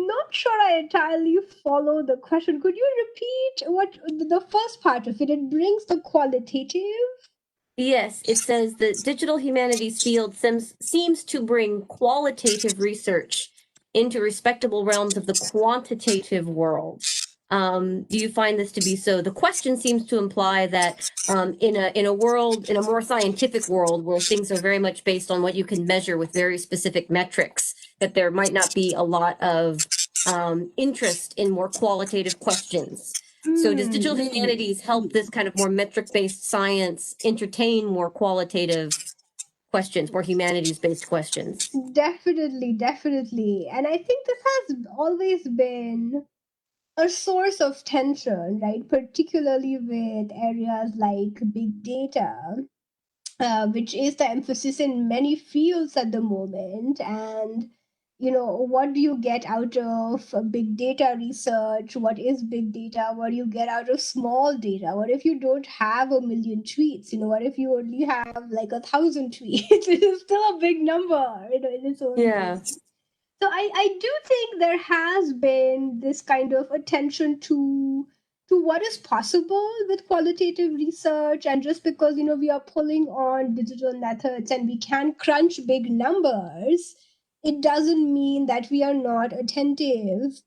[SPEAKER 2] not sure I entirely follow the question. Could you repeat what the first part of it? It brings the qualitative.
[SPEAKER 1] Yes, it says the digital humanities field seems to bring qualitative research into respectable realms of the quantitative world. Do you find this to be so? The question seems to imply that in a world, in a more scientific world where things are very much based on what you can measure with very specific metrics, that there might not be a lot of interest in more qualitative questions. So does digital humanities help this kind of more metric-based science entertain more qualitative questions, more humanities-based questions?
[SPEAKER 2] Definitely, definitely. And I think this has always been a source of tension, right? Particularly with areas like big data, which is the emphasis in many fields at the moment. And, what do you get out of big data research? What is big data? What do you get out of small data? What if you don't have a million tweets? What if you only have like 1,000 tweets? It is still a big number, in its own
[SPEAKER 1] Yeah.
[SPEAKER 2] way. So I do think there has been this kind of attention to what is possible with qualitative research. And just because we are pulling on digital methods and we can crunch big numbers, it doesn't mean that we are not attentive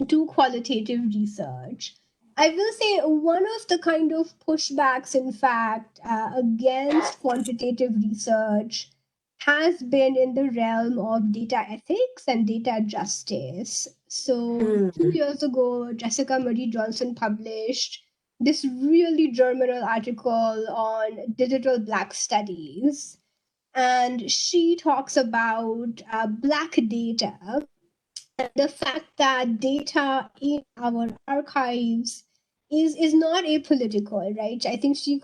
[SPEAKER 2] to qualitative research. I will say one of the kind of pushbacks, in fact, against quantitative research has been in the realm of data ethics and data justice. So, 2 years ago, Jessica Marie Johnson published this really germinal article on digital Black studies. And she talks about Black data, the fact that data in our archives is not apolitical, right? I think she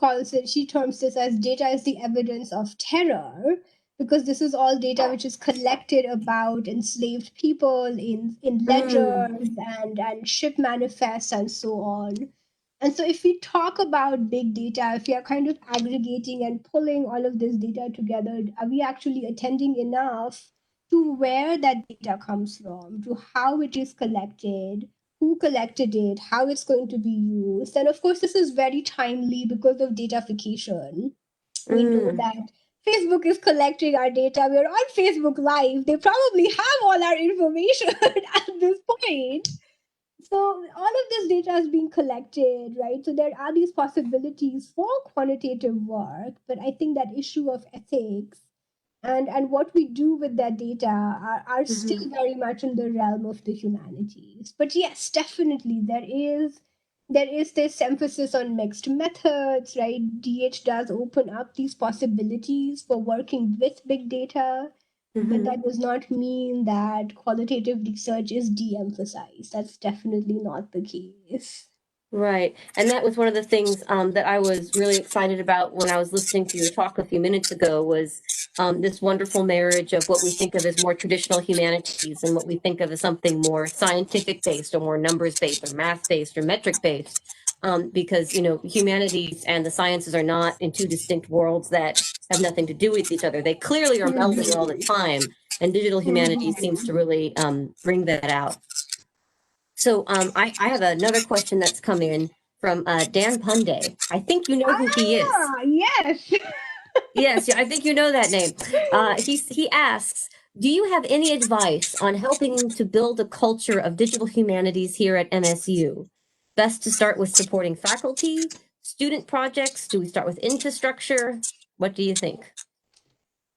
[SPEAKER 2] terms this as data is the evidence of terror, because this is all data which is collected about enslaved people in ledgers and ship manifests and so on. And so if we talk about big data, if we are kind of aggregating and pulling all of this data together, are we actually attending enough to where that data comes from, to how it is collected, who collected it, how it's going to be used? And of course, this is very timely because of datafication. We know that Facebook is collecting our data. We're on Facebook Live. They probably have all our information at this point. So all of this data is being collected, right? So there are these possibilities for quantitative work, but I think that issue of ethics and what we do with that data are still very much in the realm of the humanities. But yes, definitely there is this emphasis on mixed methods, right? DH does open up these possibilities for working with big data, but that does not mean that qualitative research is de-emphasized. That's definitely not the case.
[SPEAKER 1] Right. And that was one of the things that I was really excited about when I was listening to your talk a few minutes ago was this wonderful marriage of what we think of as more traditional humanities and what we think of as something more scientific based or more numbers based or math based or metric based. Because, humanities and the sciences are not in two distinct worlds that have nothing to do with each other. They clearly are melding all the time. And digital humanities seems to really bring that out. So I have another question that's come in from Dan Punday. I think you know who he is.
[SPEAKER 2] Yes.
[SPEAKER 1] Yes, I think you know that name. He asks, do you have any advice on helping to build a culture of digital humanities here at MSU? Best to start with supporting faculty, student projects? Do we start with infrastructure? What do you think?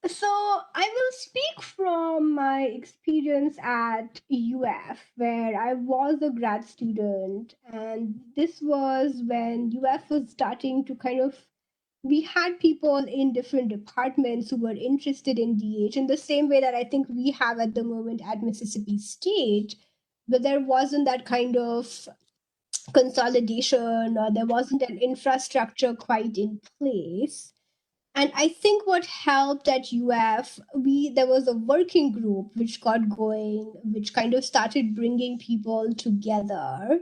[SPEAKER 2] So I will speak from my experience at UF, where I was a grad student, and this was when UF was starting to kind of, we had people in different departments who were interested in DH in the same way that I think we have at the moment at Mississippi State, but there wasn't that kind of consolidation, or there wasn't an infrastructure quite in place. And I think what helped at UF, there was a working group which got going, which kind of started bringing people together.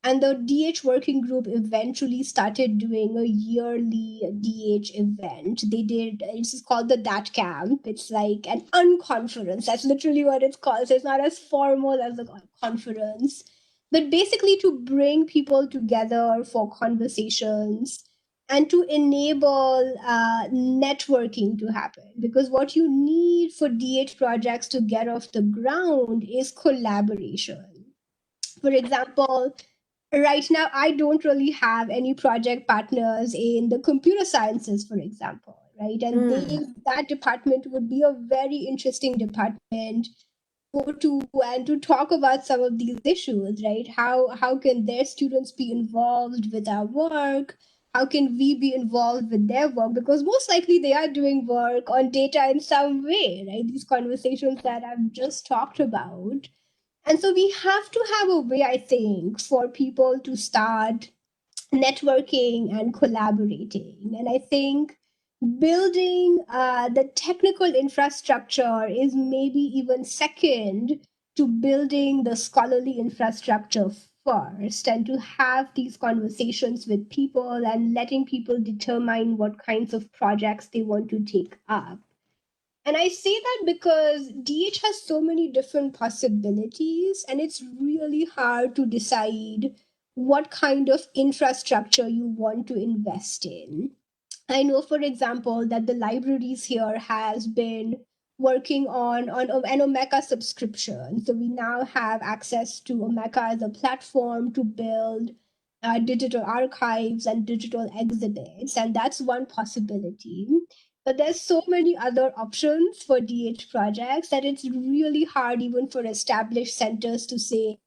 [SPEAKER 2] And the DH working group eventually started doing a yearly DH event. They did, it's called the Dat Camp. It's like an unconference. That's literally what it's called. So it's not as formal as a conference, but basically to bring people together for conversations and to enable networking to happen. Because what you need for DH projects to get off the ground is collaboration. For example, right now I don't really have any project partners in the computer sciences, for example, right? And that department would be a very interesting department go to and to talk about some of these issues, right? How can their students be involved with our work? How can we be involved with their work? Because most likely they are doing work on data in some way, right? These conversations that I've just talked about. And so we have to have a way, I think, for people to start networking and collaborating. And I think building the technical infrastructure is maybe even second to building the scholarly infrastructure first, and to have these conversations with people and letting people determine what kinds of projects they want to take up. And I say that because DH has so many different possibilities, and it's really hard to decide what kind of infrastructure you want to invest in. I know, for example, that the libraries here has been working on an Omeka subscription. So we now have access to Omeka as a platform to build digital archives and digital exhibits, and that's one possibility. But there's so many other options for DH projects that it's really hard even for established centers to say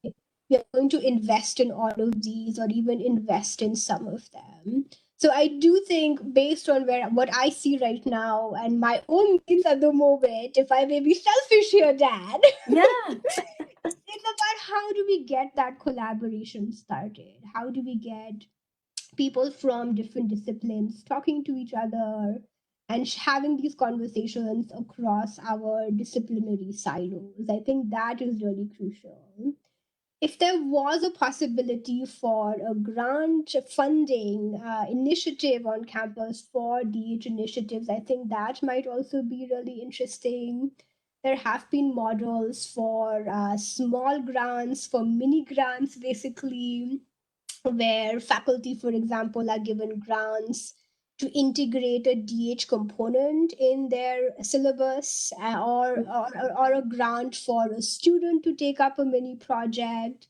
[SPEAKER 2] we are going to invest in all of these or even invest in some of them. So I do think, based on what I see right now and my own needs at the moment, if I may be selfish here, Dad,
[SPEAKER 1] Yeah.
[SPEAKER 2] it's about how do we get that collaboration started? How do we get people from different disciplines talking to each other and having these conversations across our disciplinary silos? I think that is really crucial. If there was a possibility for a grant funding initiative on campus for DH initiatives, I think that might also be really interesting. There have been models for small grants, for mini grants, basically, where faculty, for example, are given grants to integrate a DH component in their syllabus, or a grant for a student to take up a mini project.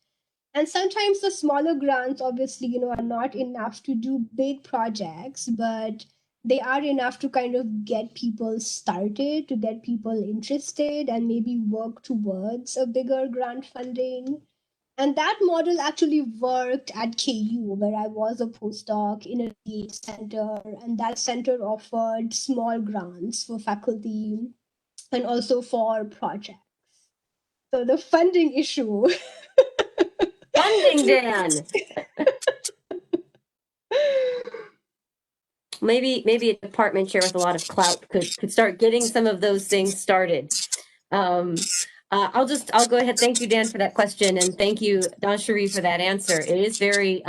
[SPEAKER 2] And sometimes the smaller grants, obviously, are not enough to do big projects, but they are enough to kind of get people started, to get people interested, and maybe work towards a bigger grant funding. And that model actually worked at KU, where I was a postdoc in a DH center, and that center offered small grants for faculty and also for projects. So the funding issue.
[SPEAKER 1] Funding, Dan. Maybe a department chair with a lot of clout could start getting some of those things started. I'll go ahead. Thank you, Dan, for that question, and thank you, Dhanashree, for that answer. It is very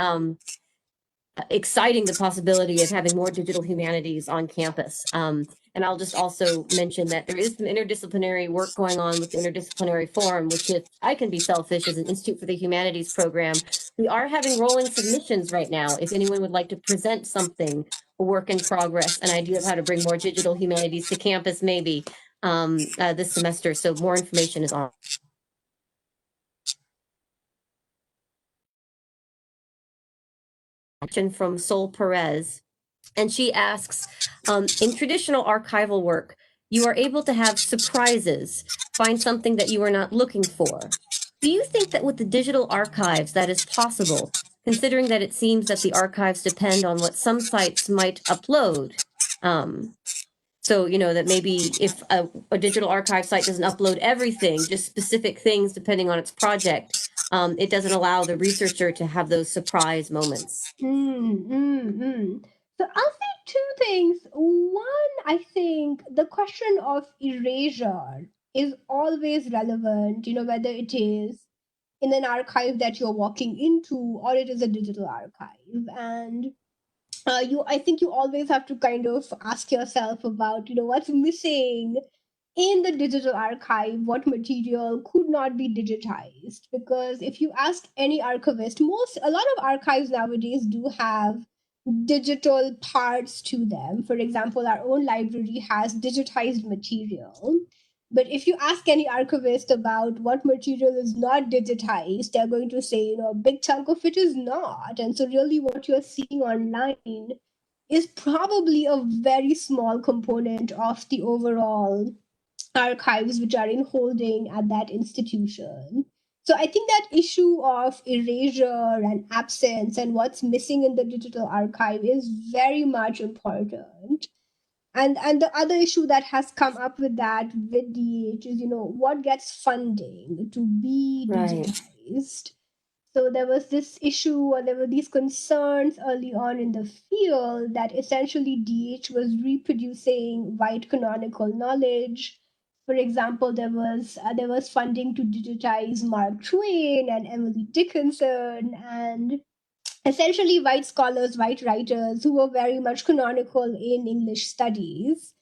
[SPEAKER 1] exciting, the possibility of having more digital humanities on campus. And I'll just also mention that there is some interdisciplinary work going on with the Interdisciplinary Forum, which, if I can be selfish, as an Institute for the Humanities program, we are having rolling submissions right now. If anyone would like to present something, a work in progress, an idea of how to bring more digital humanities to campus, maybe this semester. So more information is on. From Sol Perez. And she asks, in traditional archival work, you are able to have surprises, find something that you are not looking for. Do you think that with the digital archives that is possible, considering that it seems that the archives depend on what some sites might upload? So, that maybe if a digital archive site doesn't upload everything, just specific things depending on its project, it doesn't allow the researcher to have those surprise moments.
[SPEAKER 2] So I'll say two things. One, I think the question of erasure is always relevant, whether it is in an archive that you're walking into, or it is a digital archive. And I think you always have to kind of ask yourself about, what's missing in the digital archive, what material could not be digitized. Because if you ask any archivist, a lot of archives nowadays do have digital parts to them. For example, our own library has digitized material. But if you ask any archivist about what material is not digitized, they're going to say, a big chunk of it is not. And so, really, what you're seeing online is probably a very small component of the overall archives which are in holding at that institution. So I think that issue of erasure and absence and what's missing in the digital archive is very much important. And the other issue that has come up with that with DH is, what gets funding to be
[SPEAKER 1] Right.
[SPEAKER 2] digitized. So there was this issue, or there were these concerns early on in the field that essentially DH was reproducing white canonical knowledge. For example, there was funding to digitize Mark Twain and Emily Dickinson, and essentially white scholars, white writers who were very much canonical in English studies.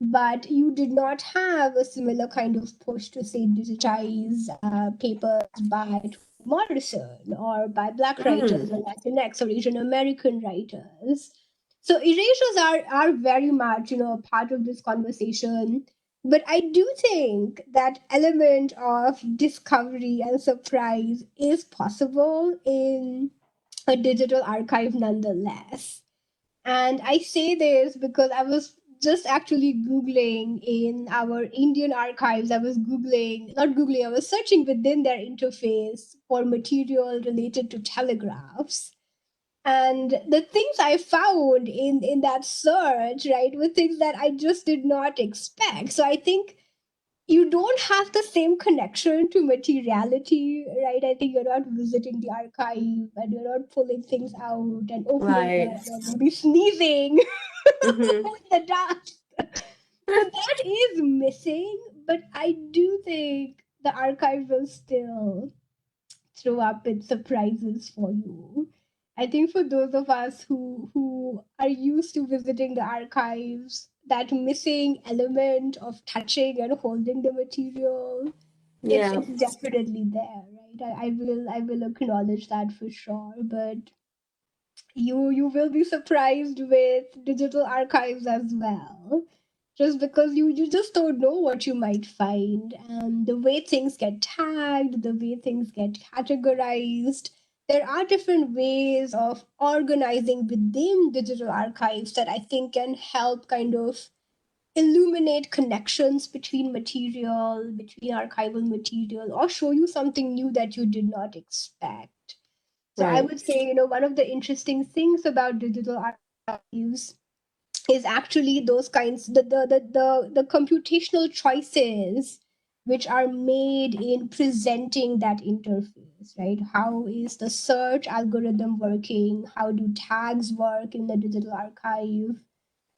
[SPEAKER 2] But you did not have a similar kind of push to say digitize papers by Morrison or by Black writers or Latinx or Asian American writers. So erasures are very much, a part of this conversation. But I do think that element of discovery and surprise is possible in a digital archive nonetheless. And I say this because I was just actually Googling in our Indian archives. I was not Googling, I was searching within their interface for material related to telegraphs. And the things I found in that search, right, were things that I just did not expect. So I think you don't have the same connection to materiality, right? I think you're not visiting the archive and you're not pulling things out and opening
[SPEAKER 1] Right.
[SPEAKER 2] them and maybe sneezing
[SPEAKER 1] Mm-hmm.
[SPEAKER 2] with the dust. So that is missing, but I do think the archive will still throw up its surprises for you. I think for those of us who are used to visiting the archives, that missing element of touching and holding the material,
[SPEAKER 1] Yeah.
[SPEAKER 2] it's definitely there, right? I will acknowledge that for sure. But you will be surprised with digital archives as well, just because you just don't know what you might find, and the way things get tagged, the way things get categorized. There are different ways of organizing within digital archives that I think can help kind of illuminate connections between material, between archival material, or show you something new that you did not expect. So I
[SPEAKER 1] Right.
[SPEAKER 2] would say, one of the interesting things about digital archives is actually those kinds, the computational choices which are made in presenting that interface, right? How is the search algorithm working? How do tags work in the digital archive?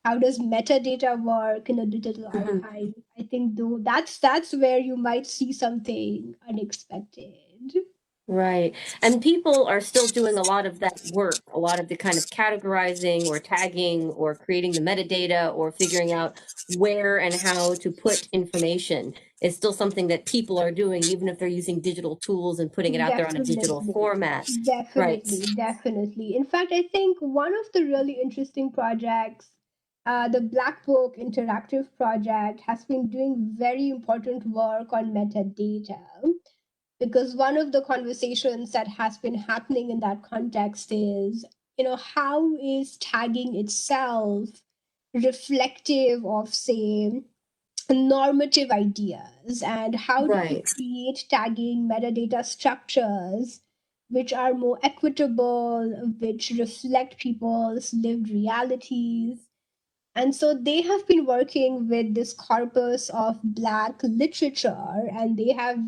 [SPEAKER 2] How does metadata work in a digital
[SPEAKER 1] Mm-hmm.
[SPEAKER 2] archive? I think though that's where you might see something unexpected.
[SPEAKER 1] Right. And people are still doing a lot of that work, a lot of the kind of categorizing or tagging or creating the metadata or figuring out where and how to put information is still something that people are doing, even if they're using digital tools and putting it out there on a digital
[SPEAKER 2] Definitely,
[SPEAKER 1] format. Right.
[SPEAKER 2] definitely. In fact, I think one of the really interesting projects, the Black Book Interactive Project, has been doing very important work on metadata, because one of the conversations that has been happening in that context is, how is tagging itself reflective of, say, normative ideas, and how do we
[SPEAKER 1] Right.
[SPEAKER 2] create tagging metadata structures which are more equitable, which reflect people's lived realities. And so they have been working with this corpus of Black literature, and they have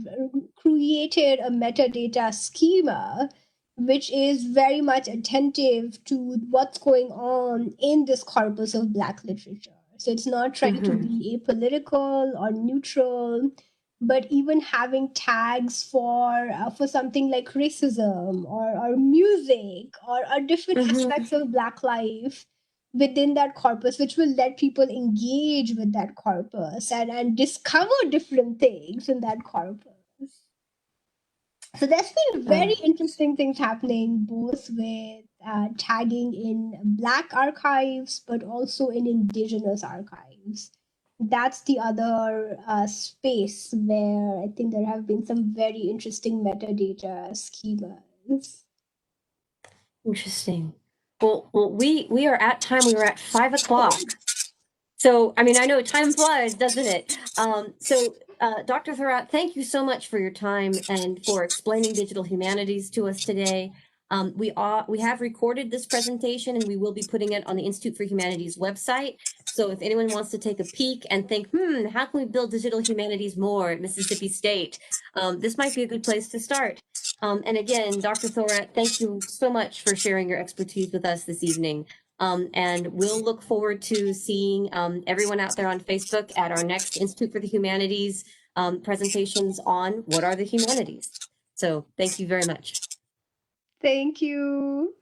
[SPEAKER 2] created a metadata schema which is very much attentive to what's going on in this corpus of Black literature. So it's not trying to
[SPEAKER 1] Mm-hmm.
[SPEAKER 2] be apolitical or neutral, but even having tags for something like racism or music or different aspects of Black life within that corpus, which will let people engage with that corpus and discover different things in that corpus. So there's been very interesting things happening both with tagging in Black archives, but also in Indigenous archives. That's the other space where I think there have been some very interesting metadata schemas.
[SPEAKER 1] Interesting. Well, we are at time. We were at 5 o'clock. So, I mean, I know time flies, doesn't it? Dr. Thorat, thank you so much for your time and for explaining digital humanities to us today. We have recorded this presentation and we will be putting it on the Institute for Humanities website. So if anyone wants to take a peek and think, how can we build digital humanities more at Mississippi State? This might be a good place to start. And again, Dr. Thorat, thank you so much for sharing your expertise with us this evening. And we'll look forward to seeing everyone out there on Facebook at our next Institute for the Humanities presentations on what are the humanities. So thank you very much.
[SPEAKER 2] Thank you.